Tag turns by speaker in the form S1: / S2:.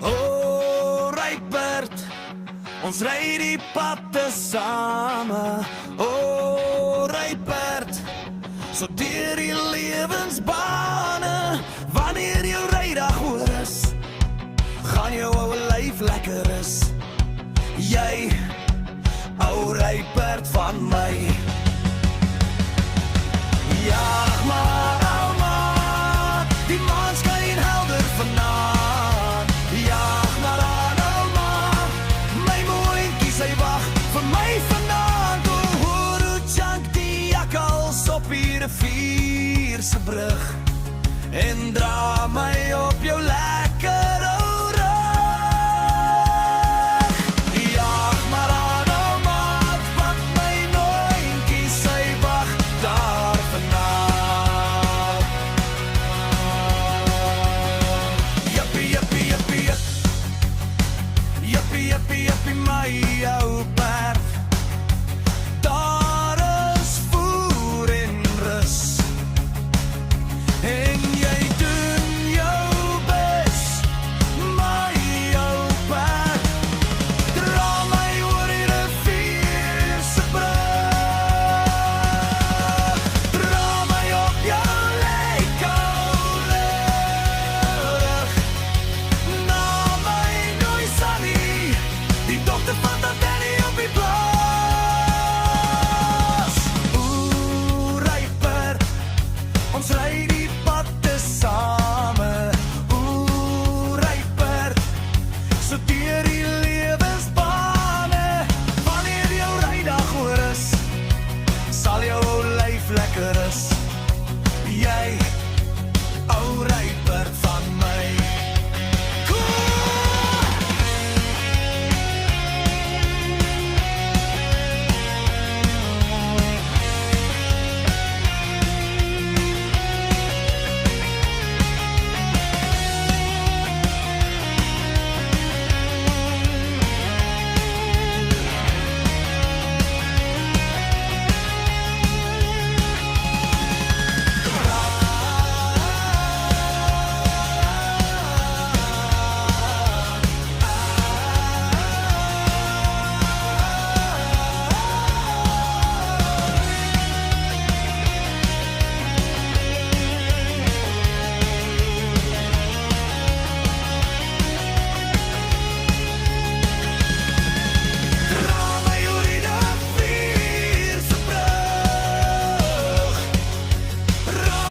S1: O, Ruitbert, ons ry die pad te same. O, Ruitbert, so deur die lewensbane. Wanneer jou rydag oor is, gaan jou ou lyf lekker is. Jy, ou Ruitbert van my. Jaag maar, ouma, die maan skyn helder vanaand. Jaag maar aan, ouma, my moontjie, sy wag vir my vanaand. O, hoor hoe jank die jakkals op die rivier se brug en dra my op jou lijk.